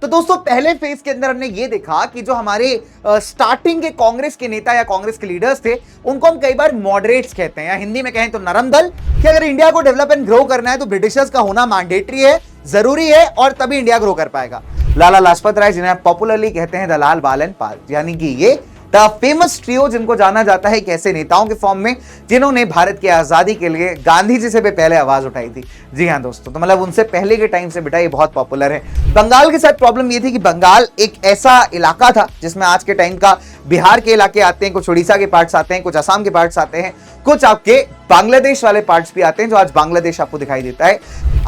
तो दोस्तों पहले फेज के अंदर हमने ये देखा कि जो हमारे स्टार्टिंग के कांग्रेस के नेता या कांग्रेस के लीडर्स थे उनको हम कई बार मॉडरेट्स कहते हैं या हिंदी में कहें तो नरम दल, कि अगर इंडिया को डेवलप एंड ग्रो करना है तो ब्रिटिशर्स का होना मैंडेटरी है, जरूरी है और तभी इंडिया ग्रो कर पाएगा। लाला लाजपत राय जिन्हें पॉपुलरली कहते हैं दलाल बाल एंड पाल, यानी कि ये द फेमस ट्रियो जिनको जाना जाता है ऐसे नेताओं के फॉर्म में जिन्होंने भारत की आजादी के लिए गांधी जी से भी पहले आवाज उठाई थी। जी हाँ दोस्तों, तो मतलब उनसे पहले के टाइम से बेटा ये बहुत पॉपुलर है। बंगाल के साथ प्रॉब्लम ये थी कि बंगाल एक ऐसा इलाका था जिसमें आज के टाइम का बिहार के इलाके आते हैं, कुछ उड़ीसा के पार्ट्स आते हैं, कुछ असम के पार्ट्स आते हैं, कुछ आपके बांग्लादेश वाले पार्ट्स भी आते हैं जो आज बांग्लादेश आपको दिखाई देता है।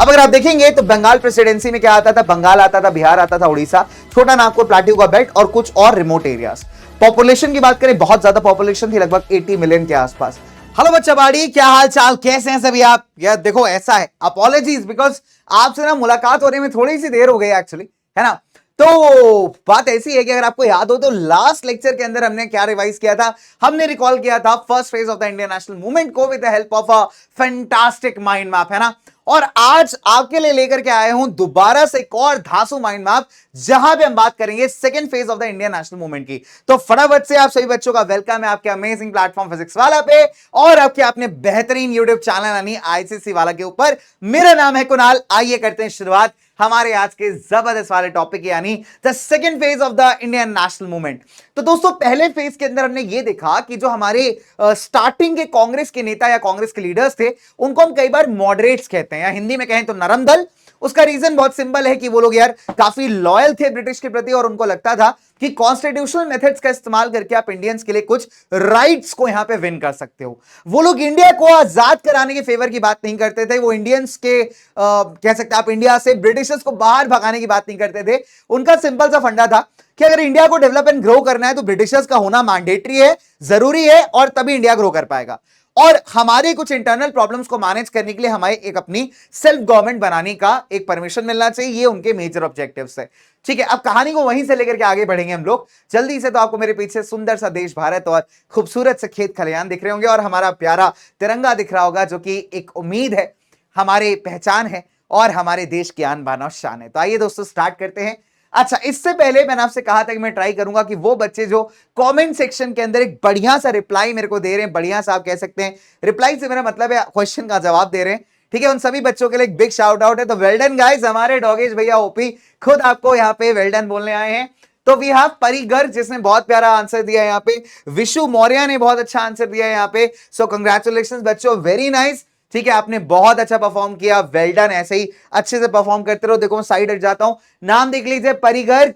अब अगर आप देखेंगे तो बंगाल प्रेसिडेंसी में क्या आता था, बंगाल आता था, बिहार आता था, उड़ीसा, छोटा नागपुर, प्लाटू का बेल्ट और कुछ और रिमोट एरियाज। पॉपुलेशन की बात करें, बहुत ज्यादा पॉपुलेशन थी, लगभग 80 मिलियन के आसपास। हेलो बच्चा बाड़ी, क्या हाल चाल, कैसे हैं सभी आप? यार देखो ऐसा है, अपॉलॉजीज बिकॉज आपसे ना मुलाकात होने में थोड़ी सी देर हो गई एक्चुअली, है ना। तो बात ऐसी है कि अगर आपको याद हो तो लास्ट लेक्चर के अंदर हमने क्या रिवाइज किया था, हमने रिकॉल किया था first phase of the Indian national movement को with the help of a fantastic mind map, है ना। और आज आपके लिए लेकर के आया हूं दोबारा से एक और धांसू माइंड मैप जहां पे हम बात करेंगे second phase of the Indian national movement की। तो फटाफट से आप सभी बच्चों का वेलकम है आपके अमेजिंग प्लेटफॉर्म फिजिक्स वाला पे और आपके अपने बेहतरीन यूट्यूब चैनल यानी आईसीसी वाला के ऊपर। मेरा नाम है कुणाल, आइए करते हैं शुरुआत हमारे आज के जबरदस्त वाले टॉपिक यानी the second phase of the Indian national movement. तो दोस्तों पहले फेज के अंदर हमने ये देखा कि जो हमारे स्टार्टिंग के कांग्रेस के नेता या कांग्रेस के लीडर्स थे उनको हम कई बार मॉडरेट्स कहते हैं या हिंदी में कहें तो नरम दल। उसका रीजन बहुत सिंपल है कि वो लोग यार काफी लॉयल थे ब्रिटिश के प्रति और उनको लगता था कि कॉन्स्टिट्यूशनल मेथड्स का इस्तेमाल करके आप इंडियंस के लिए कुछ राइट्स को यहां पे विन कर सकते हो। वो लोग इंडिया को आजाद कराने के फेवर की बात नहीं करते थे, वो इंडियंस के कह सकते हैं आप इंडिया से ब्रिटिशर्स को बाहर भगाने की बात नहीं करते थे। उनका सिंपल सा फंडा था कि अगर इंडिया को डेवलप एंड ग्रो करना है तो ब्रिटिशर्स का होना मैंडेटरी है, जरूरी है और तभी इंडिया ग्रो कर पाएगा। और हमारे कुछ इंटरनल प्रॉब्लम्स को मैनेज करने के लिए हमारे एक अपनी सेल्फ गवर्नमेंट बनाने का एक परमिशन मिलना चाहिए, ये उनके मेजर ऑब्जेक्टिव्स है। ठीक है, अब कहानी को वहीं से लेकर के आगे बढ़ेंगे हम लोग जल्दी से। तो आपको मेरे पीछे सुंदर सा देश भारत और खूबसूरत से खेत खलियान दिख रहे होंगे और हमारा प्यारा तिरंगा दिख रहा होगा जो कि एक उम्मीद है, हमारे पहचान है और हमारे देश की आन बान और शान है। तो आइए दोस्तों स्टार्ट करते हैं। अच्छा, इससे पहले मैंने आपसे कहा था कि मैं ट्राई करूंगा कि वो बच्चे जो कमेंट सेक्शन के अंदर एक बढ़िया सा रिप्लाई मेरे को दे रहे हैं, बढ़िया सा आप कह सकते हैं, रिप्लाई से मेरा मतलब है क्वेश्चन का जवाब दे रहे हैं, ठीक है, उन सभी बच्चों के लिए एक बिग शाउट आउट है। तो वेल डन गाइस, हमारे डॉगेश भैया ओपी खुद आपको यहाँ पे वेल डन बोलने आए हैं। तो वी हैव परिगर जिसने बहुत प्यारा आंसर दिया है यहाँ पे, विशु मौर्य ने बहुत अच्छा आंसर दिया है यहाँ पे। सो कंग्रेचुलेशन बच्चों, वेरी नाइस, ठीक है, आपने बहुत अच्छा परफॉर्म किया, वेल डन, ऐसे ही अच्छे से परफॉर्म करते रहो। देखो मैं साइड हट जाता हूं, नाम देख लीजिए, परिगर,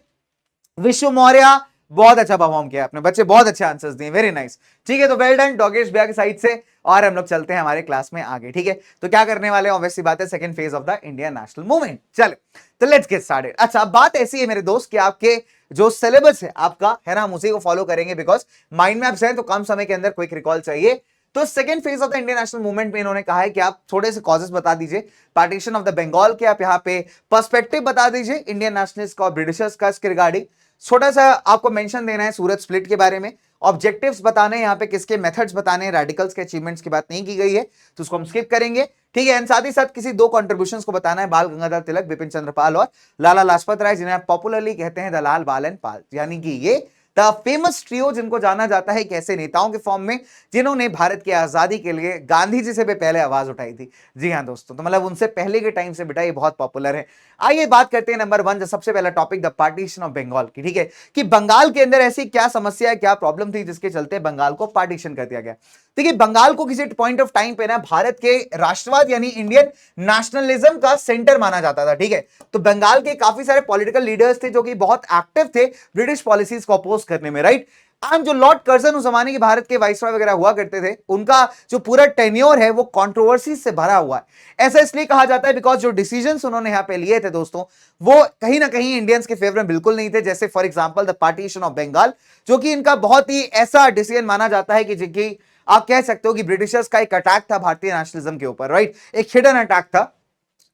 विश्व मौर्य, बहुत अच्छा परफॉर्म किया आपने बच्चे, बहुत अच्छे आंसर्स दिए, वेरी नाइस। ठीक है, तो वेल डन डॉगेश भैया की साइड से। और हम लोग चलते हैं हमारे क्लास में आगे, ठीक है। तो क्या करने वाले हैं, ऑब्वियसली बात है second phase of the Indian national movement. चलो तो लेट्स गेट स्टार्टेड। अच्छा, अब बात ऐसी है मेरे दोस्त कि आपके जो सिलेबस है आपका, है ना, हम उसी को फॉलो करेंगे बिकॉज माइंड मैप्स हैं तो कम समय के अंदर क्विक रिकॉल चाहिए। तो second phase of the Indian national movement में इन्होंने कहा है कि आप थोड़े से कॉजेस बता दीजिए, पार्टीशन ऑफ द बंगाल के आप यहाँ पे पर्सपेक्टिव बता दीजिए इंडियन नेशनलिस्ट का और ब्रिटिशर्स का इसके रिगार्डिंग, छोटा सा आपको मेंशन देना है सूरत स्प्लिट के बारे में, ऑब्जेक्टिव्स बताने यहाँ पे, किसके मेथड्स बताने, रेडिकल्स के अचीवमेंट्स की बात नहीं की गई है तो उसको हम स्किप करेंगे, ठीक है। एंड साथ ही साथ किसी दो कंट्रीब्यूशंस को बताना है, बाल गंगाधर तिलक, बिपिन चंद्र पाल और लाला लाजपत राय जिन्हें पॉपुलरली कहते हैं दलाल बाल एंड पाल, यानी कि ये द फेमस ट्रियो जिनको जाना जाता है ऐसे नेताओं के फॉर्म में जिन्होंने भारत की आजादी के लिए गांधी जी से भी पहले आवाज उठाई थी। जी हाँ दोस्तों, तो मतलब उनसे पहले के टाइम से बेटा ये बहुत पॉपुलर है। आइए बात करते हैं नंबर 1, जो सबसे पहला topic, the partition of Bengal की, ठीक है, कि बंगाल के अंदर ऐसी क्या समस्या है, क्या प्रॉब्लम थी जिसके चलते बंगाल को पार्टीशन कर दिया गया। देखिए बंगाल को किसी पॉइंट ऑफ टाइम पे ना भारत के राष्ट्रवाद यानी इंडियन नेशनलिज्म का सेंटर माना जाता था, ठीक है। तो बंगाल के काफी सारे पॉलिटिकल लीडर्स थे जो कि बहुत एक्टिव थे ब्रिटिश पॉलिसीज को अपोज करने में, राइट। जो लॉर्ड कर्जन उस जमाने के भारत के वाइसरॉय वगैरह हुआ करते थे, उनका जो पूरा टेन्योर है वो कंट्रोवर्सी से भरा हुआ है। ऐसा इसलिए कहा जाता है बिकॉज जो डिसीजंस उन्होंने यहां पे लिए थे दोस्तों, वो कहीं ना कहीं इंडियंस के फेवर में बिल्कुल नहीं थे। जैसे for example the partition of Bengal, जो कि इनका बहुत ही ऐसा डिसीजन माना जाता है कि जिनकी आप कह सकते हो कि ब्रिटिशर्स का एक अटैक था भारतीय नेशनलिज्म के ऊपर, राइट, एक हिडन अटैक था।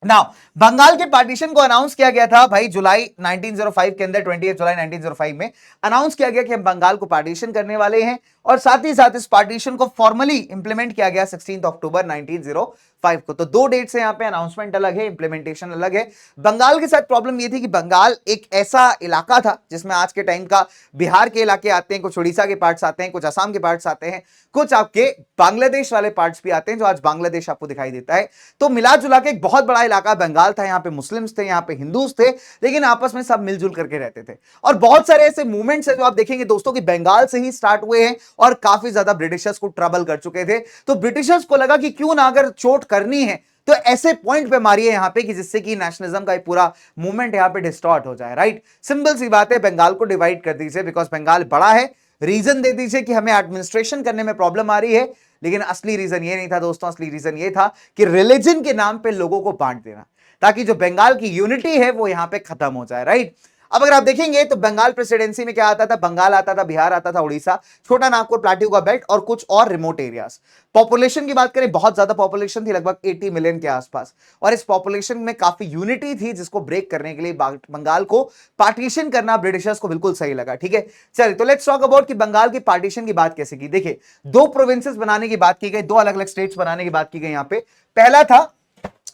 नाउ बंगाल के पार्टीशन को अनाउंस किया गया था भाई जुलाई 1905 के अंदर, 28 जुलाई 1905 में अनाउंस किया गया कि हम बंगाल को पार्टीशन करने वाले हैं और साथ ही साथ इस पार्टीशन को फॉर्मली इंप्लीमेंट किया गया 16 अक्टूबर 1905 5 को। तो 2 डेट्स है यहाँ पे, अनाउंसमेंट अलग है, इंप्लीमेंटेशन अलग है। बंगाल के साथ प्रॉब्लम ये थी कि बंगाल एक ऐसा इलाका था जिसमें आज के टाइम का बिहार के इलाके आते हैं, कुछ उड़ीसा के पार्ट्स आते हैं, कुछ असम के पार्ट्स आते हैं, कुछ आपके बांग्लादेश वाले पार्ट्स भी आते हैं, जो आज बांग्लादेश आपको दिखाई देता है। तो मिला जुला के एक बहुत बड़ा इलाका बंगाल था। यहाँ पे मुस्लिम्स थे, यहाँ पे हिंदूज थे, लेकिन आपस में सब मिलजुल करके रहते थे। और बहुत सारे ऐसे मूवमेंट्स हैं जो आप देखेंगे दोस्तों कि बंगाल से ही स्टार्ट हुए हैं और काफी ज्यादा ब्रिटिशर्स को ट्रबल कर चुके थे। तो ब्रिटिशर्स को लगा कि क्यों ना अगर चोट करनी है तो ऐसे पॉइंट पे मारिए यहां पे कि जिससे कि नेशनलिज्म का पूरा मूवमेंट यहां पे डिस्टॉर्ट हो जाए, राइट। सिंपल सी बात है, बंगाल को डिवाइड कर दीजिए, बिकॉज बंगाल बड़ा है। रीजन दे दीजिए कि हमें एडमिनिस्ट्रेशन करने में प्रॉब्लम आ रही है, लेकिन असली रीजन ये नहीं था दोस्तों। असली रीजन ये था कि रिलीजन के नाम पे लोगों को बांट देना, ताकि जो बंगाल की यूनिटी है वो यहां पे खत्म हो जाए, राइट। अब अगर आप देखेंगे तो बंगाल प्रेसिडेंसी में क्या आता था, बंगाल आता था, बिहार आता था, उड़ीसा, छोटा नागपुर, प्लाटू का बेल्ट और कुछ और रिमोट एरियाज। पॉपुलेशन की बात करें, बहुत ज्यादा पॉपुलेशन थी, लगभग 80 मिलियन के आसपास। और इस पॉपुलेशन में काफी यूनिटी थी, जिसको ब्रेक करने के लिए बंगाल को पार्टीशन करना ब्रिटिशर्स को बिल्कुल सही लगा, ठीक है। चलिए तो लेट्स टॉक अबाउट कि बंगाल की पार्टीशन की बात कैसे की। देखिए, 2 प्रोविंसेस बनाने की बात की गई, 2 अलग अलग स्टेट्स बनाने की बात की गई। यहां पे पहला था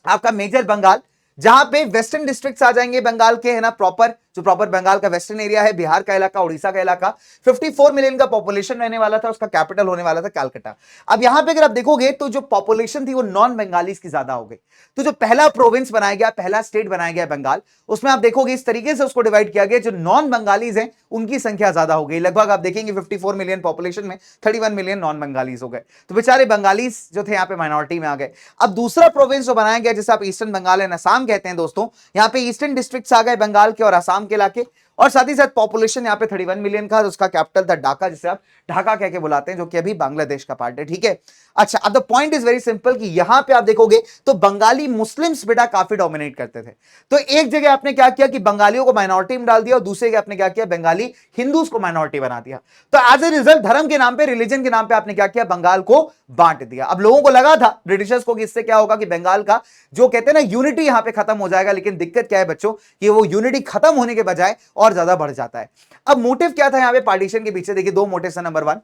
आपका मेजर बंगाल, जहां पे वेस्टर्न डिस्ट्रिक्ट्स आ जाएंगे बंगाल के, है ना, जो प्रॉपर बंगाल का वेस्टर्न एरिया है, बिहार का इलाका, उड़ीसा का इलाका। 54 मिलियन का पॉपुलेशन रहने वाला था, उसका कैपिटल होने वाला था कलकत्ता। अब यहां पे अगर आप देखोगे तो जो पॉपुलेशन थी वो नॉन बंगालीज की ज्यादा हो गई। तो जो पहला प्रोविंस बनाया गया, पहला स्टेट बनाया गया बंगाल, उसमें आप देखोगे इस तरीके से उसको डिवाइड किया गया, जो नॉन बंगालीज हैं उनकी संख्या ज्यादा हो गई। लगभग आप देखेंगे 54 मिलियन पॉपुलेशन में 31 मिलियन नॉन बंगालीज हो गए। तो बेचारे बंगालीज जो थे यहाँ पे माइनॉरिटी में आ गए। अब दूसरा प्रोविंस जो बनाया गया, जिसे आप ईस्टर्न बंगाल एंड असम कहते हैं दोस्तों, यहाँ पे ईस्टर्न डिस्ट्रिक्ट्स आ गए बंगाल के और असम के इलाके। और साथ ही साथ पॉपुलेशन यहाँ पे 31 मिलियन का, उसका कैपिटल था ढाका, जिसे आप ढाका कह के बुलाते हैं, जो कि अभी बांग्लादेश का पार्ट है, ठीक है। अच्छा, अब the point is very simple कि यहां पे आप देखोगे तो बंगाली मुस्लिम्स बेटा काफी डोमिनेट करते थे। तो एक जगह आपने क्या किया कि बंगालियों को माइनॉरिटी में डाल दिया, और दूसरी जगह आपने क्या किया, बंगाली हिंदूज को माइनॉरिटी बना दिया। तो एज ए रिजल्ट धर्म के नाम पे, रिलीजन के नाम पे आपने क्या किया, बंगाल को बांट दिया। अब लोगों को लगा था ब्रिटिशर्स को कि इससे क्या होगा कि बंगाल का जो कहते हैं ना यूनिटी यहां पे खत्म हो जाएगा, लेकिन दिक्कत क्या है बच्चों कि वो यूनिटी खत्म होने के बजाय और ज्यादा बढ़ जाता है। अब मोटिव क्या था यहां पे पार्टीशन के पीछे, देखिए 2 मोटिव है। नंबर 1,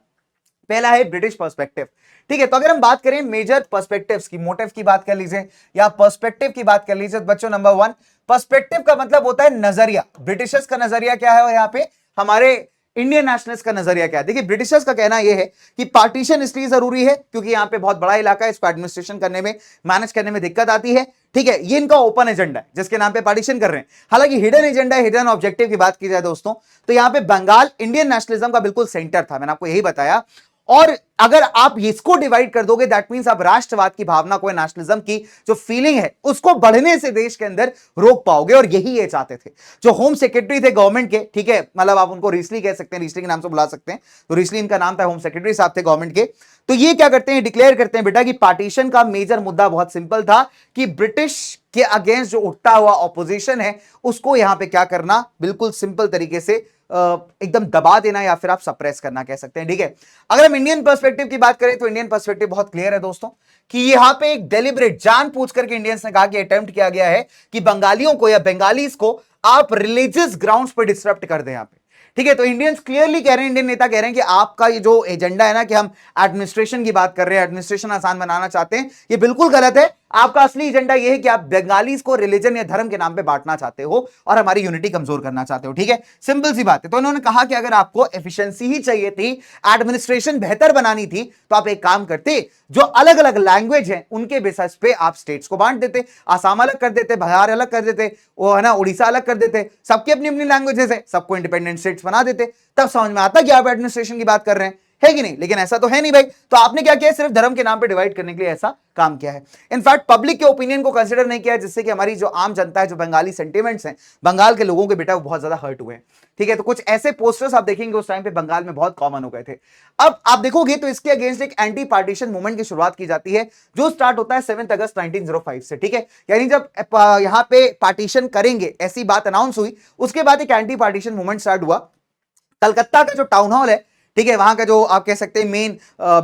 पहला है ब्रिटिश पर्सपेक्टिव, ठीक है। तो अगर हम बात करें मेजर पर्सपेक्टिव्स की, मोटिव की बात कर लीजिए या पर्सपेक्टिव की बात कर लीजिए, तो बच्चों नंबर 1, पर्सपेक्टिव का मतलब होता है नजरिया। ब्रिटिशर्स का नजरिया क्या है और यहाँ पे हमारे इंडियन नेशनलिस्ट का नजरिया क्या है। देखिए, ब्रिटिशर्स का कहना यह है कि पार्टीशन इसलिए जरूरी है क्योंकि यहां पे बहुत बड़ा इलाका है, इसको एडमिनिस्ट्रेशन करने में, मैनेज करने में दिक्कत आती है, ठीक है। ये इनका ओपन एजेंडा है जिसके नाम पे पार्टीशन कर रहे हैं। हालांकि हिडन एजेंडा, हिडन ऑब्जेक्टिव की बात की जाए दोस्तों, तो यहां पे बंगाल इंडियन नेशनलिज्म का बिल्कुल सेंटर था, मैंने आपको यही बताया। और अगर आप इसको डिवाइड कर दोगे, दैट मींस आप राष्ट्रवाद की भावना को, नेशनलिज्म की जो फीलिंग है उसको बढ़ने से देश के अंदर रोक पाओगे। और यही ये चाहते थे जो होम सेक्रेटरी थे गवर्नमेंट के, ठीक है, मतलब आप उनको रिसली कह सकते हैं, रिसली के नाम से बुला सकते हैं, तो रिसली इनका नाम था, होम सेक्रेटरी साहब थे गवर्नमेंट के। तो ये क्या करते हैं, डिक्लेयर करते हैं बेटा कि पार्टीशन का मेजर मुद्दा बहुत सिंपल था कि ब्रिटिश के अगेंस्ट जो उठता हुआ ऑपोजिशन है उसको यहां पे क्या करना, बिल्कुल सिंपल तरीके से एकदम दबा देना, या फिर आप सप्रेस करना कह सकते हैं, ठीक है। अगर हम इंडियन पर्सपेक्टिव की बात करें तो इंडियन पर्सपेक्टिव बहुत क्लियर है दोस्तों कि यहां पे एक डेलिब्रेट, जानबूझ करके इंडियंस ने कहा कि अटेम्प्ट किया गया है कि बंगालियों को या बंगालीज को आप रिलीजियस ग्राउंड्स पर डिसरप्ट कर दें यहां पे, ठीक है। तो इंडियंस क्लियरली कह रहे हैं, इंडियन नेता कह रहे हैं कि आपका ये जो एजेंडा है ना कि हम एडमिनिस्ट्रेशन की बात कर रहे हैं, एडमिनिस्ट्रेशन आसान बनाना चाहते हैं, ये बिल्कुल गलत है। आपका असली एजेंडा ये है कि आप बंगालीज को रिलीजन या धर्म के नाम पे बांटना चाहते हो और हमारी यूनिटी कमजोर करना चाहते हो, ठीक है। सिंपल सी बात है। तो उन्होंने कहा कि अगर आपको एफिशिएंसी ही चाहिए थी, एडमिनिस्ट्रेशन बेहतर बनानी थी, तो आप एक काम करते, जो अलग अलग लैंग्वेज है उनके बेसिस पे आप स्टेट्स को बांट देते, आसाम अलग कर देते, बिहार अलग कर देते, वो है ना उड़ीसा अलग कर देते, सबकी अपनी अपनी लैंग्वेजेस है, सबको इंडिपेंडेंट स्टेट्स बना देते, तब समझ में आता कि आप एडमिनिस्ट्रेशन की बात कर रहे हैं, है कि नहीं। लेकिन ऐसा तो है नहीं भाई। तो आपने क्या किया, सिर्फ धर्म के नाम पे डिवाइड करने के लिए ऐसा काम किया है। इनफैक्ट पब्लिक के ओपिनियन को कंसीडर नहीं किया है, जिससे कि हमारी जो आम जनता है, जो बंगाली सेंटिमेंट्स हैं बंगाल के लोगों के बेटा, वो बहुत ज्यादा हर्ट हुए हैं, ठीक है। तो कुछ ऐसे पोस्टर्स आप देखेंगे उस टाइम पे बंगाल में बहुत कॉमन हो गए थे। अब आप देखोगे तो इसके अगेंस्ट एक एंटी पार्टीशन मूवमेंट की शुरुआत की जाती है, जो स्टार्ट होता है 7 अगस्त 1905 से, ठीक है। यानी जब यहां पे पार्टीशन करेंगे ऐसी बात अनाउंस हुई, उसके बाद एक एंटी पार्टीशन मूवमेंट स्टार्ट हुआ। कलकत्ता का जो टाउन हॉल है, ठीक है, वहां का जो आप कह सकते हैं मेन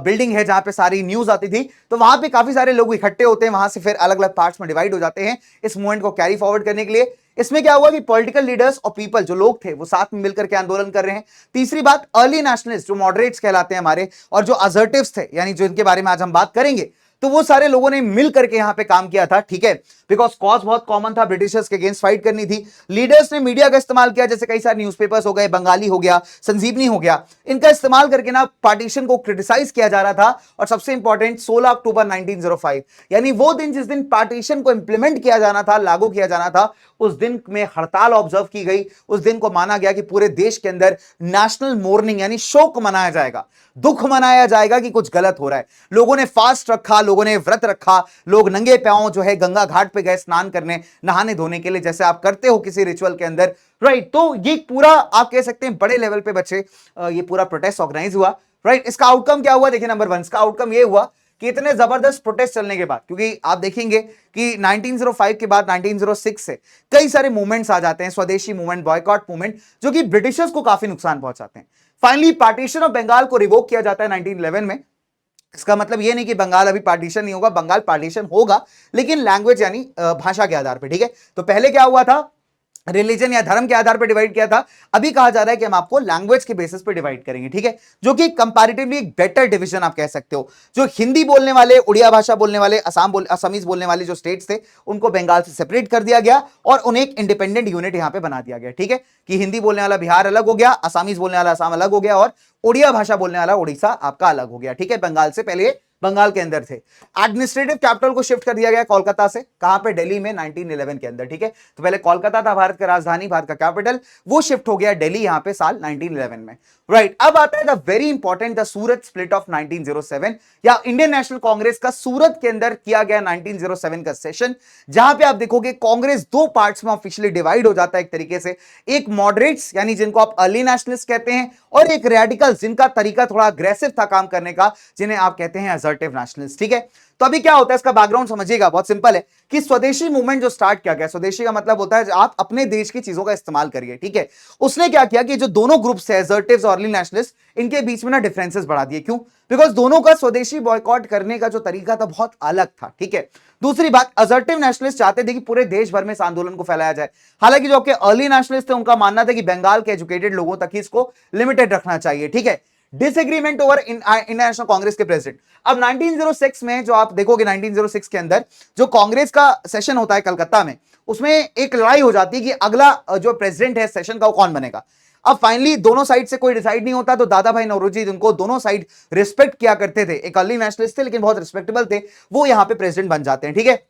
बिल्डिंग है जहां पे सारी न्यूज आती थी, तो वहां पे काफी सारे लोग इकट्ठे होते हैं, वहां से फिर अलग अलग पार्ट्स में डिवाइड हो जाते हैं इस मूवमेंट को कैरी फॉरवर्ड करने के लिए। इसमें क्या हुआ कि पॉलिटिकल लीडर्स और पीपल जो लोग थे वो साथ में मिलकर के आंदोलन कर रहे हैं। तीसरी बात, अर्ली नेशनलिस्ट जो मॉडरेट्स कहलाते हैं हमारे, और जो असर्टिव्स थे, यानी जो इनके बारे में आज हम बात करेंगे, तो वो सारे लोगों ने मिल करके यहां पे काम किया था, ठीक है, बिकॉज कॉज बहुत कॉमन था, ब्रिटिशर्स के अगेंस्ट फाइट करनी थी। लीडर्स ने मीडिया का इस्तेमाल किया, जैसे कई सारे न्यूज़पेपर्स हो गए, बंगाली हो गया, संजीवनी हो गया, इनका इस्तेमाल करके ना पार्टीशन को क्रिटिसाइज किया जा रहा था। और सबसे इंपॉर्टेंट 16 अक्टूबर 1905 यानी वो दिन जिस दिन पार्टीशन को इंप्लीमेंट किया जाना था, लागू किया जाना था, उस दिन में हड़ताल ऑब्जर्व की गई। उस दिन को माना गया कि पूरे देश के अंदर नेशनल मोर्निंग यानी शोक मनाया जाएगा, दुख मनाया जाएगा कि कुछ गलत हो रहा है। लोगों ने फास्ट रखा, लोगों ने व्रत रखा, लोग नंगे पांव जो है गंगा घाट पे गए स्नान करने, नहाने धोने के लिए, जैसे आप करते हो किसी रिचुअल के अंदर, राइट। तो ये पूरा आप कह सकते हैं बड़े लेवल पे बच्चे ये पूरा प्रोटेस्ट ऑर्गेनाइज हुआ, राइट। इसका आउटकम क्या हुआ? देखिए, नंबर 1 इसका आउटकम ये हुआ कि इतने जबरदस्त प्रोटेस्ट चलने के बाद, क्योंकि आप देखेंगे कि 1905 के बाद 1906 से कई सारे मूवमेंट्स आ जाते हैं, स्वदेशी मूवमेंट, बॉयकॉट मूवमेंट, जो कि ब्रिटिशर्स को काफी नुकसान पहुंचाते हैं। फाइनली पार्टीशन ऑफ बंगाल को रिवोक किया जाता है 1911 में। इसका मतलब यह नहीं कि बंगाल अभी पार्टीशन नहीं होगा, बंगाल पार्टीशन होगा, लेकिन लैंग्वेज यानी भाषा के आधार पर, ठीक है। तो पहले क्या हुआ था, रिलीजन या धर्म के आधार पर डिवाइड किया था, अभी कहा जा रहा है कि हम आपको लैंग्वेज के बेसिस पे डिवाइड करेंगे, ठीक है, जो कि कंपैरेटिवली एक बेटर डिवीजन आप कह सकते हो। जो हिंदी बोलने वाले, उड़िया भाषा बोलने वाले, असमीज बोलने वाले जो स्टेट्स थे, उनको बंगाल से सेपरेट कर दिया गया और उन्हें एक इंडिपेंडेंट यूनिट यहां पे बना दिया गया, ठीक है, कि हिंदी बोलने वाला बिहार अलग हो गया, असमीज बोलने वाला असम अलग हो गया और उड़िया भाषा बोलने वाला उड़ीसा आपका अलग हो गया, ठीक है। बंगाल से पहले बंगाल के अंदर थे। एडमिनिस्ट्रेटिव कैपिटल को शिफ्ट कर दिया गया कोलकाता से, कहां पे? दिल्ली में 1911 के अंदर, ठीक है। तो पहले कोलकाता था भारत का राजधानी, भारत का कैपिटल, वो शिफ्ट हो गया दिल्ली यहां पे साल 1911 में, राइट। अब आता है the very important the Surat split of 1907 या इंडियन नेशनल कांग्रेस का सूरत के अंदर किया गया 1907 का सेशन, जहां पे आप देखोगे कांग्रेस दो पार्ट्स में ऑफिशियली डिवाइड हो जाता है एक तरीके से। एक मॉडरेट्स यानी जिनको आप अर्ली नेशनलिस्ट कहते हैं, और एक रेडिकल्स जिनका तरीका थोड़ा अग्रेसिव था काम करने का, जिन्हें आप कहते हैं असर्टिव नेशनलिस्ट, ठीक है। तो अभी क्या होता है, इसका बैकग्राउंड समझिएगा, बहुत सिंपल है कि स्वदेशी मूवमेंट जो स्टार्ट किया गया, स्वदेशी का मतलब होता है आप अपने देश की चीजों का इस्तेमाल करिए, ठीक है। उसने क्या किया कि जो दोनों ग्रुप्स है, असर्टिव्स और अर्ली नेशनलिस्ट, इनके बीच में ना डिफरेंसेस बढ़ा दिए। क्यों? बिकॉज दोनों का स्वदेशी बॉयकॉट करने का जो तरीका था बहुत अलग था, ठीक है। दूसरी बात, असर्टिव नेशनलिस्ट चाहते थे कि पूरे देश भर में इस आंदोलन को फैलाया जाए, हालांकि जो आपके अर्ली नेशनलिस्ट थे उनका मानना था कि बंगाल के एजुकेटेड लोगों तक ही इसको लिमिटेड रखना चाहिए, ठीक है। Disagreement over Indian national Congress के प्रेसिडेंट। अब 1906 में जो आप देखोगे, 1906 के अंदर जो कांग्रेस का सेशन होता है कलकत्ता में, उसमें एक लड़ाई हो जाती है कि अगला जो प्रेसिडेंट है सेशन का वो कौन बनेगा। अब फाइनली दोनों साइड से कोई डिसाइड नहीं होता, तो दादा भाई नौरोजी, जिनको दोनों साइड रिस्पेक्ट किया करते थे, एक अर्ली नेशनलिस्ट थे लेकिन बहुत रिस्पेक्टेबल थे, वो यहां पे प्रेसिडेंट बन जाते हैं, ठीक है।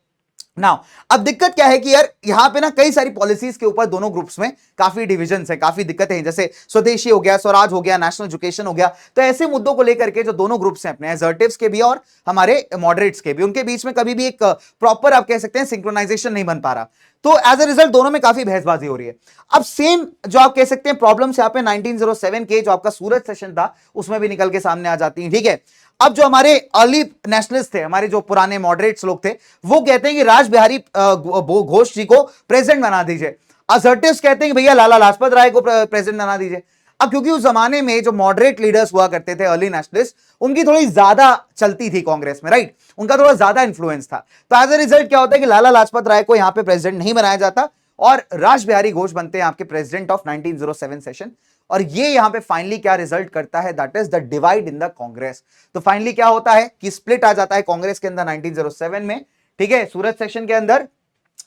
नाउ अब दिक्कत क्या है कि यार यहां पे ना कई सारी पॉलिसीज के ऊपर दोनों ग्रुप्स में काफी डिविजन्स है, काफी दिक्कतें हैं, जैसे स्वदेशी हो गया, स्वराज हो गया, नेशनल एजुकेशन हो गया। तो ऐसे मुद्दों को लेकर के जो दोनों ग्रुप्स हैं अपने, असर्टिव्स के भी और हमारे मॉडरेट्स के भी, उनके बीच में कभी भी एक प्रॉपर आप कह सकते हैं सिंक्रोनाइजेशन नहीं बन पा रहा। तो एज ए रिजल्ट दोनों में काफी बहसबाजी हो रही है। अब सेम जो आप कह सकते हैं प्रॉब्लम्स यहां पे 1907 के जो आपका सूरत सेशन था उसमें भी निकल के सामने आ जाती हैं, ठीक है। अब जो हमारे अर्ली नेशनलिस्ट थे, हमारे जो पुराने मॉडरेट्स लोग थे, वो कहते हैं कि राज बिहारी घोष जी को प्रेसिडेंट बना दीजिए। असर्टिव्स कहते हैं कि भैया लाला लाजपत राय को प्रेसिडेंट बना दीजिए। अब क्योंकि उस जमाने में जो मॉडरेट लीडर्स हुआ करते थे, अर्ली नेशनलिस्ट, उनकी थोड़ी ज्यादा चलती थी कांग्रेस में, राइट, उनका थोड़ा ज्यादा इंफ्लुएंस था। तो एज ए रिजल्ट क्या होता है कि लाला लाजपत राय को यहां पे प्रेसिडेंट नहीं बनाया जाता और राज बिहारी घोष बनते हैं आपके प्रेसिडेंट ऑफ 1907 सेशन। और ये यहां पे फाइनली क्या रिजल्ट करता है, that is the divide in the Congress. तो फाइनली क्या होता है कि स्प्लिट आ जाता है कांग्रेस के अंदर 1907 में, ठीक है। सूरत सेक्शन के अंदर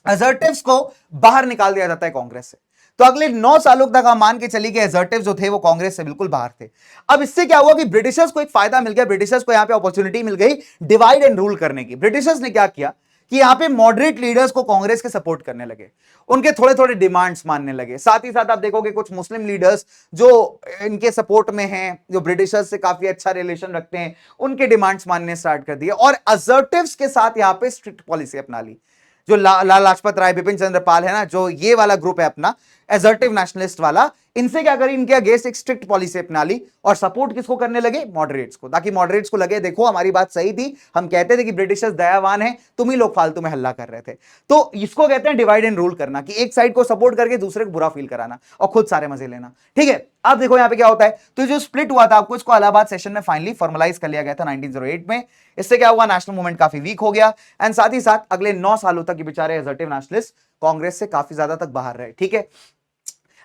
असर्टिव्स को बाहर निकाल दिया जाता है कांग्रेस से। तो अगले 9 सालों तक हम मान के चली कि असर्टिव जो थे वो कांग्रेस से बिल्कुल बाहर थे। अब इससे क्या हुआ कि ब्रिटिशर्स को एक फायदा मिल गया, ब्रिटिशर्स को यहां पे अपॉर्चुनिटी मिल गई डिवाइड एंड रूल करने की। ब्रिटिशर्स ने क्या किया कि यहां पे मॉडरेट लीडर्स को कांग्रेस के सपोर्ट करने लगे, उनके थोड़े थोड़े डिमांड्स मानने लगे। साथ ही साथ आप देखोगे कुछ मुस्लिम लीडर्स जो इनके सपोर्ट में हैं, जो ब्रिटिशर्स से काफी अच्छा रिलेशन रखते हैं, उनके डिमांड्स मानने स्टार्ट कर दिए और असर्टिव्स के साथ यहां पे स्ट्रिक्ट पॉलिसी अपना ली। जो लाला लाजपत राय, बिपिन चंद्र पाल है ना, जो ये वाला ग्रुप है अपना असर्टिव नेशनलिस्ट वाला, इनसे क्या करी, इनके अगेंस्ट एक स्ट्रिक्ट पॉलिसी अपना ली और सपोर्ट किसको करने लगे, मॉडरेट्स को, ताकि मॉडरेट्स को लगे देखो हमारी बात सही थी, हम कहते थे कि ब्रिटिशर्स दयावान हैं, तुम ही लोग फालतू में हल्ला कर रहे थे। तो इसको कहते हैं डिवाइड एंड रूल करना, कि एक साइड को सपोर्ट करके दूसरे को बुरा फील कराना और खुद सारे मजे लेना, ठीक है। अब देखो यहां पे क्या होता है, तो जो स्प्लिट हुआ था आपको, इसको इलाहाबाद सेशन में फाइनली फॉर्मलाइज कर लिया गया था 1908 में। इससे क्या हुआ, नेशनल मूवमेंट काफी वीक हो गया एंड साथ ही साथ अगले 9 सालों तक ये बेचारे असर्टिव नेशनलिस्ट कांग्रेस से काफी ज्यादा तक बाहर रहे, ठीक है।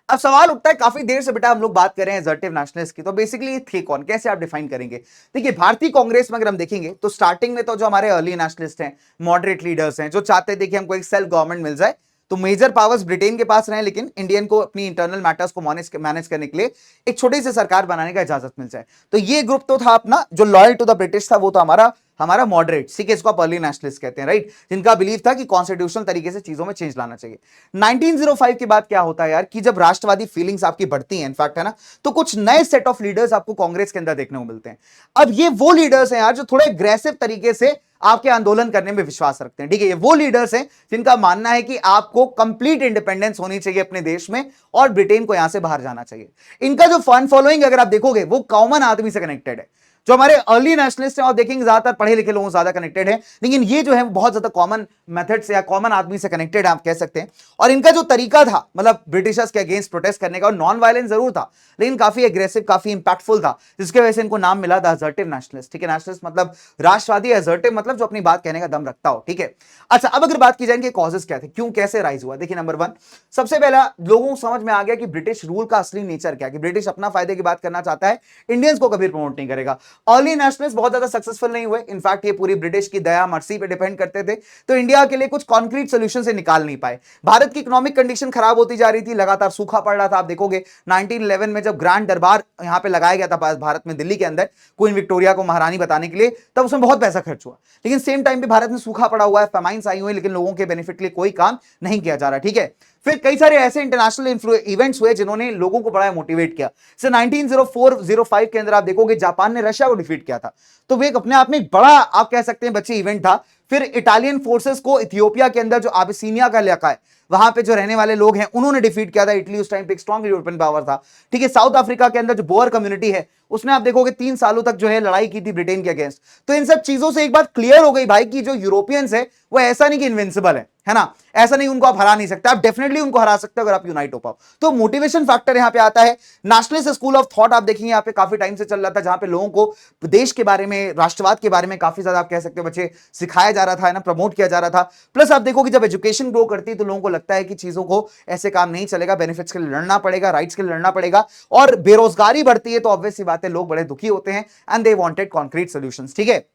अब सवाल उठता है, काफी देर से बेटा हम लोग बात कर रहे हैं असर्टिव नेशनलिस्ट की, तो बेसिकली ये थे कौन, कैसे आप डिफाइन करेंगे? देखिए भारतीय कांग्रेस में अगर हम देखेंगे तो स्टार्टिंग में तो जो हमारे अर्ली नेशनलिस्ट हैं, मॉडरेट लीडर्स हैं, जो चाहते थे कि हमको एक सेल्फ गवर्नमेंट मिल जाए, तो मेजर पावर्स ब्रिटेन के पास रहे, लेकिन इंडियन को अपनी इंटरनल मैटर्स को मैनेज करने के लिए एक छोटी सी सरकार बनाने का इजाजत मिल जाए। तो ये ग्रुप तो था अपना जो लॉयल टू द ब्रिटिश था, वो तो हमारा हमारा मॉडरेट, ठीक है, इसको आप अर्ली नेशनलिस्ट कहते हैं, राइट, जिनका बिलीव था कि कॉन्स्टिट्यूशनल तरीके से चीजों में चेंज लाना चाहिए। 1905 के बाद क्या होता है यार कि जब राष्ट्रवादी फीलिंग्स आपकी बढ़ती हैं, इनफैक्ट, है ना, तो कुछ नए सेट ऑफ लीडर्स आपको कांग्रेस के अंदर देखने को मिलते हैं। अब ये वो लीडर्स हैं यार जो थोड़े एग्रेसिव तरीके से आपके आंदोलन करने में विश्वास रखते हैं, ठीक है, ये वो लीडर्स हैं जिनका मानना है कि आपको कंप्लीट इंडिपेंडेंस होनी चाहिए अपने देश में और ब्रिटेन को यहां से बाहर जाना चाहिए। इनका जो फैन फॉलोइंग अगर आप देखोगे वो कॉमन आदमी से कनेक्टेड है। जो हमारे अर्ली नेशनलिस्ट हैं आप देखेंगे ज्यादातर पढ़े लिखे लोगों से ज्यादा कनेक्टेड है, लेकिन ये जो है बहुत ज्यादा कॉमन मेथड से या कॉमन आदमी से कनेक्टेड है आप कह सकते हैं। और इनका जो तरीका था मतलब ब्रिटिशर्स के अगेंस्ट प्रोटेस्ट करने का, और नॉन वायलेंस जरूर था लेकिन काफी एग्रेसिव, काफी इंपैक्टफुल था, जिसकी वजह से इनको नाम मिला द असर्टिव नेशनलिस्ट, ठीक है। नेशनलिस्ट मतलब राष्ट्रवादी, असर्टिव मतलब जो अपनी बात कहने का दम रखता हो, ठीक है। अच्छा, अब अगर बात की जाए कि कॉजेस क्या थे, क्यों कैसे राइज हुआ, देखिए नंबर वन, सबसे पहला लोगों को समझ में आ गया कि ब्रिटिश रूल का असली नेचर क्या है, कि ब्रिटिश अपना फायदे की बात करना चाहता है, इंडियंस को कभी प्रमोट नहीं करेगा। अर्ली नेशनलिस्ट बहुत ज्यादा सक्सेसफुल नहीं हुए, इनफैक्ट ये पूरी ब्रिटिश की दया मर्सी पे डिपेंड करते थे, तो इंडिया के लिए कुछ कॉन्क्रीट सोल्यूशन से निकाल नहीं पाए। भारत की इकोनॉमिक कंडीशन खराब होती जा रही थी, लगातार सूखा पड़ रहा था। आप देखोगे 1911 में जब ग्रैंड दरबार यहां पे लगाया गया था भारत में, दिल्ली के अंदर, क्वीन विक्टोरिया को महारानी बताने के लिए, तब उसमें बहुत पैसा खर्च हुआ, लेकिन सेम टाइम पे भारत में सूखा पड़ा हुआ है, फेमाइन्स आई हुई, लेकिन लोगों के बेनिफिट के लिए कोई काम नहीं किया जा रहा, ठीक है। फिर कई सारे ऐसे इंटरनेशनल इवेंट्स हुए जिन्होंने लोगों को बड़ा मोटिवेट किया। 1904-05 के अंदर आप देखोगे जापान ने रशिया को डिफीट किया था, तो वो एक अपने आप में बड़ा आप कह सकते हैं बच्चे इवेंट था। फिर इटालियन फोर्सेस को इथियोपिया के अंदर जो अबिसिनिया का इलाका है वहां पे जो रहने वाले लोग हैं उन्होंने डिफीट किया था। इटली उस टाइम पे एक स्ट्रॉन्ग यूरोपियन पावर था, ठीक है। साउथ अफ्रीका के अंदर जो बोअर कम्युनिटी है उसने आप देखोगे 3 सालों तक जो है लड़ाई की थी ब्रिटेन के अगेंस्ट। तो इन सब चीजों से एक बात क्लियर हो गई भाई कि जो यूरोपियंस है वो ऐसा नहीं कि इनविंसिबल है ना, ऐसा नहीं उनको आप हरा नहीं सकते, आप डेफिनेटली उनको हरा सकते हो अगर आप यूनाइट हो पाओ। तो मोटिवेशन फैक्टर यहां पे आता है। नेशनलिस्ट स्कूल ऑफ थॉट आप देखेंगे यहां पे काफी टाइम से चल रहा था, जहां पे लोगों को देश के बारे में, राष्ट्रवाद के बारे में काफी ज्यादा आप कह सकते हो बच्चे सिखाया जा रहा था, है ना, प्रमोट किया जा रहा था। प्लस आप देखो कि जब एजुकेशन ग्रो करती है तो लोगों को लगता है कि चीजों को ऐसे काम नहीं चलेगा, बेनिफिट्स के लिए लड़ना पड़ेगा, राइट्स के लिए लड़ना पड़ेगा, और बेरोजगारी बढ़ती है तो ऑब्वियस सी बात है लोग बड़े दुखी होते हैं, and they wanted concrete solutions, ठीक है।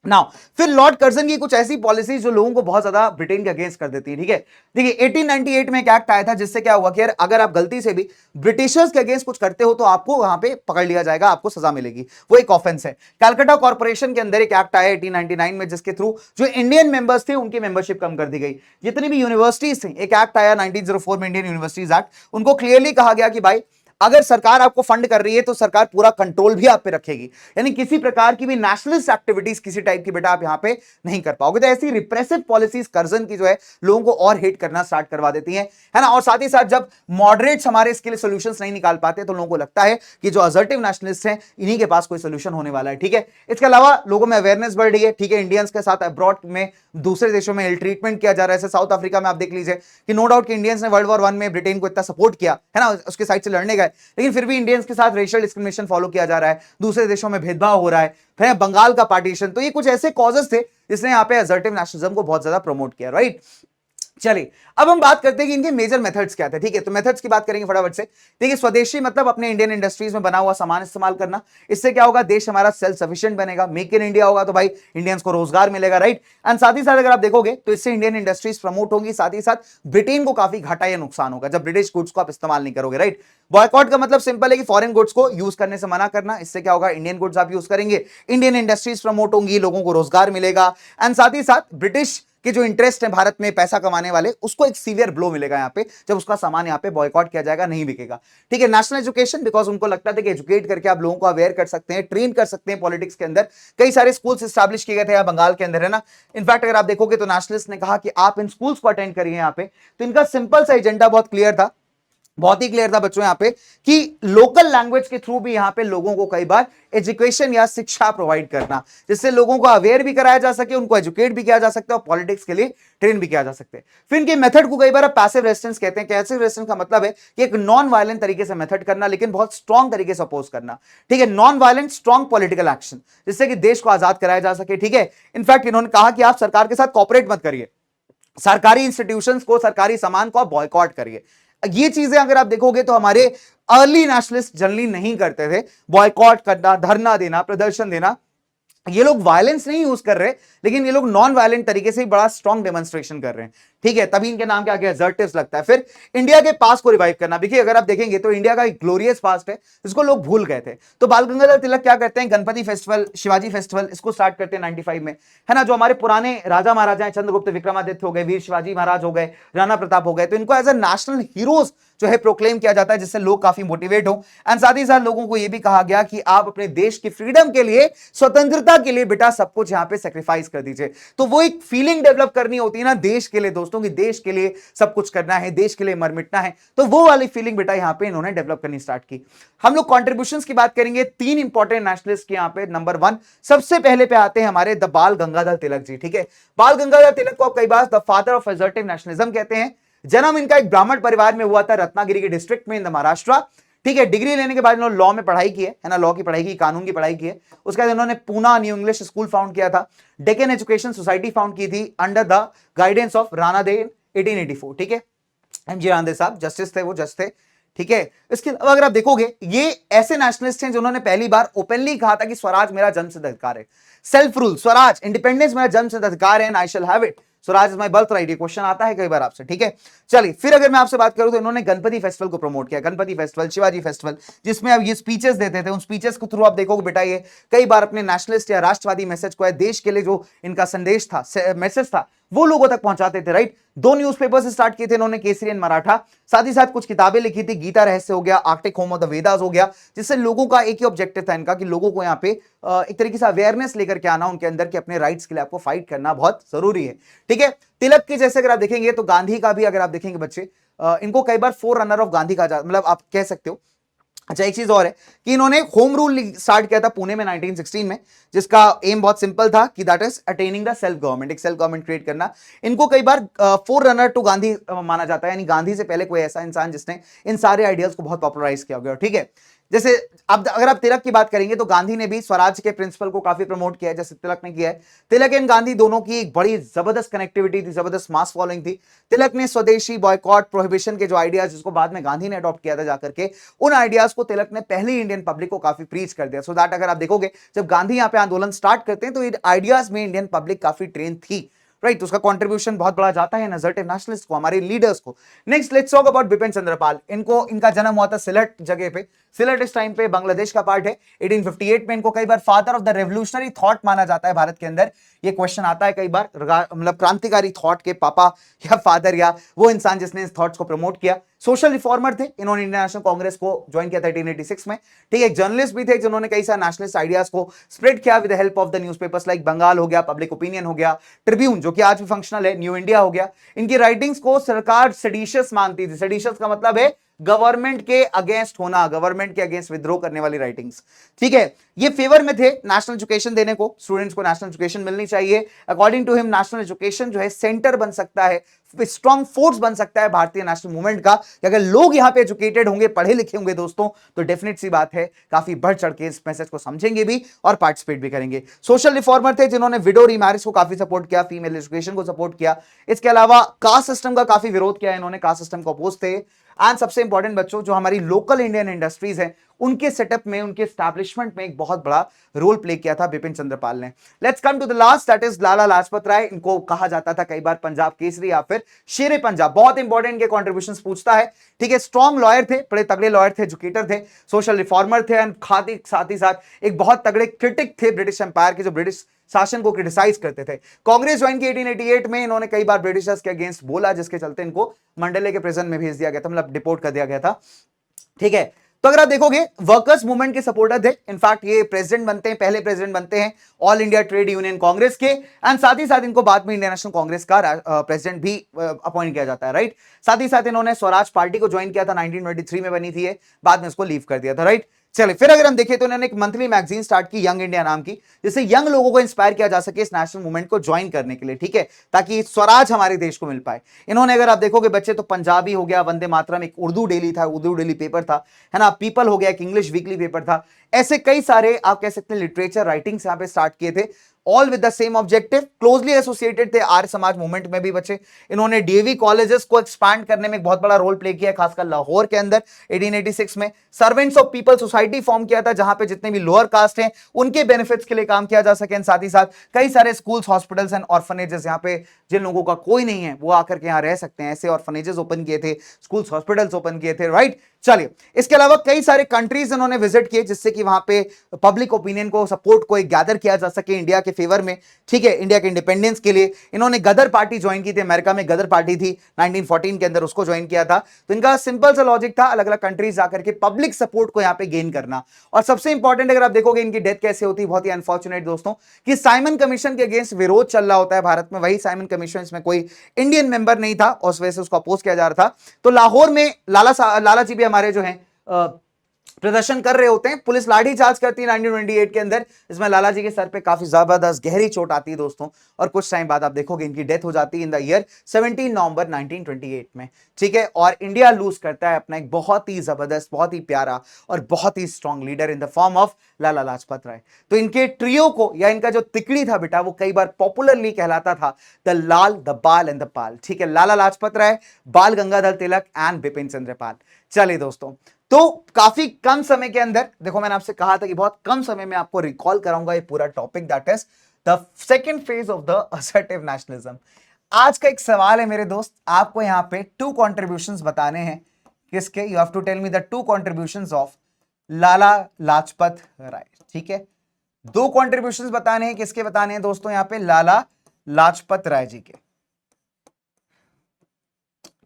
नाउ फिर लॉर्ड कर्जन की कुछ ऐसी पॉलिसीज जो लोगों को बहुत ज्यादा ब्रिटेन के अगेंस्ट कर देती है, ठीक है। देखिए 1898 में एक एक्ट आया था जिससे क्या हुआ कि यार अगर आप गलती से भी ब्रिटिशर्स के अगेंस्ट कुछ करते हो तो आपको वहां पे पकड़ लिया जाएगा, आपको सजा मिलेगी, वो एक ऑफेंस है। कलकत्ता कॉर्पोरेशन के अंदर एक एक्ट आया 1899 में जिसके थ्रू जो इंडियन मेंबर्स थे उनकी मेंबरशिप कम कर दी गई। जितनी भी यूनिवर्सिटीज थी, एक एक्ट आया 1904 में, इंडियन यूनिवर्सिटीज एक्ट, उनको क्लियरली कहा गया कि भाई अगर सरकार आपको फंड कर रही है तो सरकार पूरा कंट्रोल भी आप पे रखेगी, यानी किसी प्रकार की भी नेशनलिस्ट एक्टिविटीज किसी टाइप की बेटा आप यहां पे नहीं कर पाओगे। तो ऐसी रिप्रेसिव पॉलिसीज कर्जन की जो है लोगों को और हेट करना स्टार्ट करवा देती हैं, है ना। और साथ ही साथ जब मॉडरेट्स हमारे इसके लिए सॉल्यूशंस नहीं निकाल पाते तो लोगों को लगता है कि जो असर्टिव नेशनलिस्ट हैं इन्हीं के पास कोई सोल्यूशन होने वाला है, ठीक है। इसके अलावा लोगों में अवेयरनेस बढ़ रही है, ठीक है। इंडियंस के साथ अब्रॉड में दूसरे देशों में इल ट्रीटमेंट किया जा रहा है। साउथ अफ्रीका में आप देख लीजिए कि नो डाउट कि इंडियंस ने वर्ल्ड वॉर 1 में ब्रिटेन को इतना सपोर्ट किया, है ना, उसके साइड से लड़ने गए, लेकिन फिर भी इंडियंस के साथ रेशियल डिस्क्रिमिनेशन फॉलो किया जा रहा है, दूसरे देशों में भेदभाव हो रहा है, फिर बंगाल का पार्टीशन। तो ये कुछ ऐसे कॉजेस थे जिसने यहां पे असर्टिव नेशनलिज्म को बहुत ज्यादा प्रमोट किया, राइट। चलिए अब हम बात करते हैं कि इनके मेजर मेथड्स क्या थे, ठीक है। तो मेथड्स की बात करेंगे फटाफट से। देखिए स्वदेशी मतलब अपने इंडियन इंडस्ट्रीज में बना हुआ सामान इस्तेमाल करना, इससे क्या होगा, देश हमारा सेल्फ सफिशिएंट बनेगा। मेक इन इंडिया होगा तो भाई इंडियंस को रोजगार मिलेगा, राइट। एंड साथ ही साथ अगर आप देखोगे तो इससे इंडियन इंडस्ट्रीज प्रमोट होंगी, साथ ही साथ ब्रिटेन को काफी घाटा या नुकसान होगा जब ब्रिटिश गुड्स को आप इस्तेमाल नहीं करोगे, राइट। बॉयकॉट का मतलब सिंपल है कि फॉरेन गुड्स को यूज करने से मना करना, इससे क्या होगा, इंडियन गुड्स आप यूज करेंगे, इंडियन इंडस्ट्रीज प्रमोट होंगी, लोगों को रोजगार मिलेगा, एंड साथ ही साथ ब्रिटिश कि जो इंटरेस्ट है भारत में पैसा कमाने वाले उसको एक सीवियर ब्लो मिलेगा यहां पे जब उसका सामान यहां पे बॉयकॉट किया जाएगा, नहीं बिकेगा, ठीक है। नेशनल एजुकेशन, बिकॉज उनको लगता था कि एजुकेट करके आप लोगों को अवेयर कर सकते हैं, ट्रेन कर सकते हैं पॉलिटिक्स के अंदर। कई सारे स्कूल्स एस्टैब्लिश किए गए थे यहाँ बंगाल के अंदर, है ना। इनफैक्ट अगर आप देखोगे तो नेशनलिस्ट ने कहा कि आप इन स्कूल्स को अटेंड करिए यहाँ पे, तो इनका सिंपल सा एजेंडा बहुत क्लियर था, बहुत ही क्लियर था बच्चों यहाँ पे कि लोकल लैंग्वेज के थ्रू भी यहाँ पे लोगों को कई बार एजुकेशन या शिक्षा प्रोवाइड करना, जिससे लोगों को अवेयर भी कराया जा सके, उनको एजुकेट भी किया जा सकता है और पॉलिटिक्स के लिए ट्रेन भी किया जा सकता है। फिर इनके मेथड को कई बार पैसिव रेजिस्टेंस कहते हैं। पैसिव रेजिस्टेंस का मतलब है कि एक नॉन वायलेंट तरीके से मेथड करना, लेकिन बहुत स्ट्रॉन्ग तरीके से अपोज करना, ठीक है। Non violent strong political action, जिससे कि देश को आजाद कराया जा सके, ठीक है। इनफैक्ट इन्होंने कहा कि आप सरकार के साथ कॉपरेट मत करिए, सरकारी इंस्टीट्यूशंस को, सरकारी सामान को आप बॉयकॉट करिए। ये चीजें अगर आप देखोगे तो हमारे अर्ली नेशनलिस्ट जनरली नहीं करते थे। बॉयकॉट करना, धरना देना, प्रदर्शन देना, ये लोग वायलेंस नहीं यूज कर रहे, लेकिन ये लोग नॉन वायलेंट तरीके से बड़ा स्ट्रॉन्ग डेमोन्स्ट्रेशन कर रहे हैं, ठीक है। तभी इनके नाम क्या आगे असर्टिव्स लगता है। फिर इंडिया के पास को रिवाइव करना। देखिए अगर आप देखेंगे तो इंडिया का एक ग्लोरियस पास्ट है जिसको लोग भूल गए थे। तो बाल गंगाधर तिलक क्या करते हैं, गणपति फेस्टिवल, शिवाजी फेस्टिवल, इसको स्टार्ट करते हैं 95 में, है ना। जो हमारे पुराने राजा महाराजा हैं, चंद्रगुप्त विक्रमादित्य हो गए, वीर शिवाजी महाराज हो गए, राणा प्रताप हो गए, तो इनको एज अ नेशनल हीरोज जो है प्रोक्लेम किया जाता है, जिससे लोग काफी मोटिवेट हो। एंड साथ ही साथ लोगों को यह भी कहा गया कि आप अपने देश की फ्रीडम के लिए, स्वतंत्रता के लिए बेटा सब कुछ यहां पे सेक्रीफाइस कर दीजिए। तो वो एक फीलिंग डेवलप करनी होती है ना देश के लिए दोस्तों, की देश के लिए सब कुछ करना है, देश के लिए मर मिटना है, तो वो वाली फीलिंग बेटा यहां पे इन्होंने डेवलप करनी स्टार्ट की। हम लोग कॉन्ट्रीब्यूशंस की बात करेंगे, तीन इंपॉर्टेंट नेशनलिस्ट यहां पे। नंबर 1 सबसे पहले पे आते हैं हमारे द बाल गंगाधर तिलक जी, ठीक है। बाल गंगाधर तिलक को कई बार the father of assertive nationalism कहते हैं। जन्म इनका एक ब्राह्मण परिवार में हुआ था, रत्नागिरी के डिस्ट्रिक्ट में इन द महाराष्ट्र, ठीक है। डिग्री लेने के बाद इन्होंने लॉ में पढ़ाई की है ना, लॉ की पढ़ाई की, कानून की पढ़ाई की है। उसके बाद इन्होंने Poona new English school found किया था, डेक्कन एजुकेशन सोसाइटी फाउंड की थी अंडर द गाइडेंस ऑफ राणादे 1884, ठीक है। एमजी राणादे साहब जस्टिस थे, वो जज थे, ठीक है। इसके अगर आप देखोगे ये ऐसे नेशनलिस्ट हैं जिन्होंने पहली बार ओपनली कहा था कि स्वराज मेरा जन्मसिद्ध अधिकार है, सेल्फ रूल, स्वराज, इंडिपेंडेंस मेरा जन्मसिद्ध अधिकार है, and I shall have it, Swaraj is my birth right. ये क्वेश्चन आता है कई बार आपसे, ठीक है। चलिए फिर अगर मैं आपसे बात करूं तो इन्होंने गणपति फेस्टिवल को प्रमोट किया, गणपति फेस्टिवल, शिवाजी फेस्टिवल, जिसमें अब ये स्पीचेस देते थे। उन स्पीचेस के थ्रू आप देखोगे बेटा ये कई बार अपने नेशनलिस्ट या राष्ट्रवादी मैसेज को, देश के लिए जो इनका संदेश था, मैसेज था, वो लोगों तक पहुंचाते थे, राइट। 2 न्यूज़पेपर्स स्टार्ट किए थे इन्होंने, केसरी एंड मराठा। साथ ही साथ कुछ किताबें लिखी थी, गीता रहस्य हो गया, Arctic home of the Vedas हो गया, जिससे लोगों का एक ही ऑब्जेक्टिव था इनका कि लोगों को यहाँ पे एक तरीके से अवेयरनेस लेकर के आना उनके अंदर कि अपने राइट्स के लिए आपको फाइट करना बहुत जरूरी है, ठीक है। तिलक के जैसे अगर आप देखेंगे तो गांधी का भी अगर आप देखेंगे बच्चे, इनको कई बार फोर रनर ऑफ गांधी का, मतलब आप कह सकते हो। अच्छा एक चीज और है कि इन्होंने होम रूल स्टार्ट किया था पुणे में 1916 में, जिसका एम बहुत सिंपल था कि that is attaining the self government, एक सेल्फ गवर्नमेंट क्रिएट करना। इनको कई बार फोर रनर टू गांधी माना जाता है, यानी गांधी से पहले कोई ऐसा इंसान जिसने इन सारे आइडियाज को बहुत पॉपुलराइज किया गया, ठीक है। जैसे अब अगर आप तिलक की बात करेंगे तो गांधी ने भी स्वराज के प्रिंसिपल को काफी प्रमोट किया है, जैसे तिलक ने किया है। तिलक एंड गांधी दोनों की एक बड़ी जबरदस्त कनेक्टिविटी थी, जबरदस्त मास फॉलोइंग थी। तिलक ने स्वदेशी, बॉयकॉट, प्रोहिबिशन के जो आइडियाज, जिसको बाद में गांधी ने अडॉप्ट किया था जाकर के, उन आइडियाज को तिलक ने पहले इंडियन पब्लिक को काफी प्रीच कर दिया। सो दैट अगर आप देखोगे जब गांधी यहाँ पे आंदोलन स्टार्ट करते हैं तो ये आइडियाज में इंडियन पब्लिक काफी ट्रेन थी, राइट। उसका कंट्रीब्यूशन बहुत बड़ा जाता है नजरटिव नेशनलिस्ट को, हमारे लीडर्स को। Next let's talk about Bipin Chandrapal. इनका जन्म हुआ था सिलट जगह पे। सिलट इस टाइम पे बांग्लादेश का पार्ट है। 1858 में इनको कई बार father of the revolutionary thought माना जाता है भारत के अंदर। ये क्वेश्चन आता है कई बार, मतलब क्रांतिकारी थॉट के पापा या फादर या वो इंसान जिसने इस थॉट्स को प्रमोट किया। सोशल रिफॉर्मर थे, इन्होंने इंडियन नेशनल कांग्रेस को ज्वाइन किया था 1886 में, ठीक है। एक जर्नलिस्ट भी थे जिन्होंने कई सारे नेशनलिस्ट आइडियाज को स्प्रेड किया with the help of the newspapers like Bengal हो गया, पब्लिक ओपिनियन हो गया, ट्रिब्यून जो कि आज भी फंक्शनल है, न्यू इंडिया हो गया। इनकी राइटिंग्स को सरकार सेडिशियस मानती थी। सेडिशियस का मतलब है गवर्नमेंट के अगेंस्ट होना, गवर्नमेंट के अगेंस्ट विद्रोह करने वाली राइटिंग्स, ठीक है। ये फेवर में थे नेशनल एजुकेशन देने को, स्टूडेंट्स को नेशनल एजुकेशन मिलनी चाहिए। According to him national education जो है सेंटर बन सकता है, स्ट्रॉन्ग फोर्स बन सकता है भारतीय नेशनल मूवमेंट का, कि अगर लोग यहां पे एजुकेटेड होंगे, पढ़े लिखे होंगे दोस्तों, तो डेफिनेट सी बात है काफी बढ़ चढ़ के इस मैसेज को समझेंगे भी और पार्टिसिपेट भी करेंगे। सोशल रिफॉर्मर थे जिन्होंने विडो रीमैरिज को काफी सपोर्ट किया, फीमेल एजुकेशन को सपोर्ट किया। इसके अलावा कास्ट सिस्टम का काफी विरोध किया इन्होंने, कास्ट सिस्टम को अपोज थे। एंड सबसे इंपॉर्टेंट बच्चों, जो हमारी लोकल इंडियन इंडस्ट्रीज हैं उनके सेटअप में, उनके एस्टैब्लिशमेंट में एक बहुत बड़ा रोल प्ले किया था बिपिन चंद्रपाल ने। Let's come to the last, that is Lala Lajpat Rai. इनको कहा जाता था कई बार पंजाब केसरी या फिर शेरे पंजाब। बहुत इंपॉर्टेंट के कॉन्ट्रीब्यूशंस पूछता है, ठीक है। स्ट्रॉन्ग लॉयर थे, बड़े तगड़े लॉयर थे, एजुकेटर थे, सोशल रिफॉर्मर थे, एंड साथ ही साथ एक बहुत तगड़े क्रिटिक थे ब्रिटिश एम्पायर के, जो ब्रिटिश शासन को क्रिटिसाइज करते थे। कांग्रेस ज्वाइन की 1888 में, इन्होंने कई बार ब्रिटिशर्स के अगेंस्ट बोला, जिसके चलते इनको मंडले के प्रिजन में भेज दिया गया था, मतलब डिपोर्ट कर दिया गया था, ठीक है। तो अगर आप देखोगे वर्कर्स मूवमेंट के सपोर्टर थे। इनफैक्ट ये प्रेसिडेंट बनते हैं, पहले प्रेसिडेंट बनते हैं all India trade union Congress के, एंड साथ ही साथ इनको बाद में इंडियन नेशनल कांग्रेस का प्रेसिडेंट भी अपॉइंट किया जाता है, राइट। साथ ही साथ इन्होंने स्वराज पार्टी को ज्वाइन किया था, 1923 में बनी थी, बाद में इसको लीव कर दिया था, राइट। चलिए फिर अगर हम देखें तो इन्होंने एक मंथली मैगजीन स्टार्ट की, यंग इंडिया नाम की, जिससे यंग लोगों को इंस्पायर किया जा सके इस नेशनल मूवमेंट को ज्वाइन करने के लिए, ठीक है, ताकि स्वराज हमारे देश को मिल पाए। इन्होंने अगर आप देखोगे बच्चे तो पंजाबी हो गया, वंदे मातरम, एक उर्दू डेली था, उर्दू डेली पेपर था, है ना, पीपल हो गया, एक इंग्लिश वीकली पेपर था। ऐसे कई सारे आप कह सकते हैं लिटरेचर राइटिंग्स यहाँ पे स्टार्ट किए थे। All with the same objective, closely associated थे आर्य समाज मूवमेंट में भी बचे। इन्होंने डीएवी कॉलेजेस को एक्सपैंड करने में एक बहुत बड़ा रोल प्ले किया, खासकर लाहौर के अंदर 1886 में। Servants of people society form किया था, जहां पे जितने भी लोअर कास्ट हैं उनके बेनिफिट्स के लिए काम किया जा सके। साथ ही साथ कई सारे स्कूल्स, हॉस्पिटल्स एंड ऑर्फनेजेस, यहाँ पे जिन लोगों का कोई नहीं है वो आकर के यहाँ रह सकते हैं, ऐसे ऑर्फनेजेस ओपन किए थे, स्कूल्स, हॉस्पिटल्स ओपन किए थे, राइट। चलिए, इसके अलावा कई सारे कंट्रीज इन्होंने विजिट किए, जिससे कि वहां पे पब्लिक ओपिनियन को, सपोर्ट को एक गैदर किया जा सके इंडिया के फेवर में, ठीक है, इंडिया के इंडिपेंडेंस के लिए। इन्होंने गदर पार्टी ज्वाइन की थी, अमेरिका में गदर पार्टी थी 1914 के अंदर, उसको ज्वाइन किया था। तो इनका सिंपल सा लॉजिक था, अलग अलग कंट्रीज जाकर के पब्लिक सपोर्ट को यहां पे गेन करना। और सबसे इंपॉर्टेंट, अगर आप देखोगे इनकी डेथ कैसे होती है, बहुत ही अनफॉर्चुनेट दोस्तों, कि साइमन कमीशन के अगेंस्ट विरोध चल रहा होता है भारत में। वही साइमन कमीशन, इसमें कोई इंडियन मेंबर नहीं था और उस वजह से उसको अपोज किया जा रहा था। तो लाहौर में लाला जी भी हमारे जो हैं प्रदर्शन कर रहे होते हैं, पुलिस लाठी चार्ज करती है 1928 के अंदर। इसमें लाला जी के सर पे काफी जबरदस्त गहरी चोट आती है दोस्तों, और कुछ टाइम बाद आप देखोगे इनकी डेथ हो जाती है इन द ईयर 17 नवंबर 1928 में, ठीक है। और इंडिया लूज करता है अपना एक बहुत ही जबरदस्त, बहुत ही प्यारा और बहुत ही strong leader in the form of Lala Lajpat Rai. तो इनके ट्रियो को, या इनका जो तिकड़ी था बेटा, वो कई बार पॉपुलरली कहलाता था द लाल, द बाल एंड द पाल, ठीक है। लाला लाजपत राय, बाल गंगाधर तिलक एंड बिपिन चंद्र पाल। चलिए दोस्तों, तो काफी कम समय के अंदर, देखो मैंने आपसे कहा था कि बहुत कम समय में आपको रिकॉल कराऊंगा ये पूरा topic, that is the second phase of the assertive nationalism. आज का एक सवाल है मेरे दोस्त, आपको यहां पे 2 कॉन्ट्रीब्यूशंस बताने हैं। किसके? You have to tell me the 2 contributions of Lala Lajpat Rai, ठीक है। 2 कॉन्ट्रीब्यूशंस बताने हैं, किसके बताने हैं दोस्तों? यहां पे लाला लाजपत राय जी के।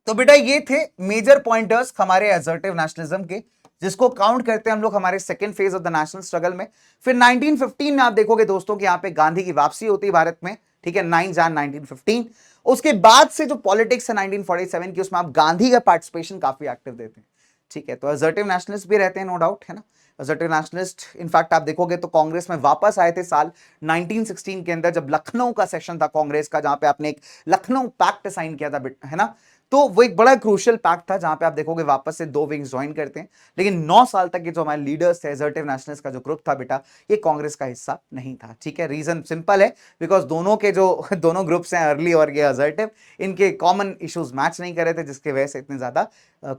तो बेटा ये थे मेजर पॉइंटर्स हमारे असर्टिव नेशनलिज्म के, जिसको काउंट करते हैं हम लोग हमारे second phase of the national struggle में। फिर 1915 में आप देखोगे दोस्तों कि यहां पे गांधी की वापसी होती है भारत में, ठीक है, 9 जन 1915। उसके बाद से जो पॉलिटिक्स है 1947 की, उसमें आप गांधी का पार्टिसिपेशन काफी एक्टिव देते हैं, ठीक है। तो असर्टिव नेशनलिस्ट भी रहते हैं, नो डाउट, है ना। असर्टिव नेशनलिस्ट इनफैक्ट आप देखोगे तो कांग्रेस में वापस आए थे साल 1916 के अंदर, जब लखनऊ का सेशन था कांग्रेस का, जहां पे आपने एक लखनऊ पैक्ट साइन किया था, है ना। तो वो एक बड़ा क्रूशियल पैक्ट था, जहां पे आप देखोगे वापस से 2 विंग्स ज्वाइन करते हैं। लेकिन 9 साल तक ये जो हमारे लीडर्स थे, असर्टिव नेशनलिस्ट का जो ग्रुप था बेटा, ये कांग्रेस का हिस्सा नहीं था, ठीक है। रीजन सिंपल है, बिकॉज दोनों के जो दोनों ग्रुप्स हैं, अर्ली और ये असर्टिव, इनके कॉमन इश्यूज मैच नहीं कर रहे थे, जिसकी वजह से इतने ज्यादा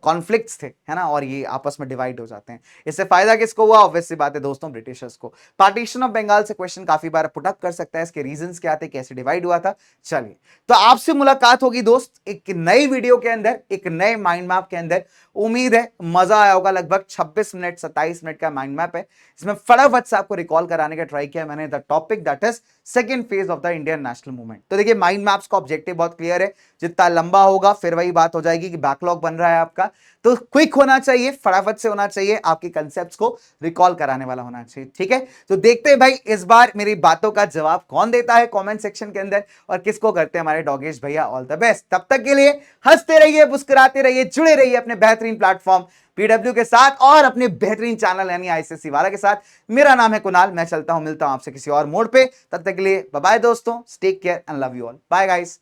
कॉन्फ्लिक्ट्स थे, है ना, और ये आपस में डिवाइड हो जाते हैं। इससे फायदा किसको हुआ? ऑब्वियस सी बात है दोस्तों, ब्रिटिशर्स को। पार्टीशन ऑफ बंगाल से क्वेश्चन काफी बार पुटअप कर सकता है, इसके रीजंस क्या थे, कैसे डिवाइड हुआ था। चलिए, तो आपसे मुलाकात होगी दोस्त एक नई वीडियो के अंदर, एक नए माइंड मैप के अंदर। उम्मीद है मजा आया होगा। लगभग 26 मिनट 27 मिनट का माइंड मैप है, इसमें फटाफट से आपको रिकॉल कराने का ट्राई किया मैंने the topic that is second phase of the Indian national movement. तो देखिए, माइंड मैप्स का ऑब्जेक्टिव बहुत क्लियर है, जितना लंबा होगा फिर वही बात हो जाएगी कि बैकलॉग बन रहा है आपका। तो क्विक होना चाहिए, फटाफट से होना चाहिए, आपके कंसेप्ट्स को रिकॉल कराने वाला होना चाहिए, ठीक है। तो देखते हैं भाई इस बार मेरी बातों का जवाब कौन देता है कमेंट सेक्शन के अंदर, और किसको करते हैं हमारे डॉगेश भैया ऑल द बेस्ट। तब तक के लिए हंसते रहिए, मुस्कुराते रहिए, जुड़े रहिए अपने बेहतरीन प्लेटफॉर्म पीडब्ल्यू के साथ और अपने बेहतरीन चैनल यानी आईसीएसई वाला के साथ। मेरा नाम है कुणाल, मैं चलता हूं, मिलता हूं आपसे किसी और मोड पे। तब तक के लिए बाय बाय दोस्तों, take care and love you all, bye guys.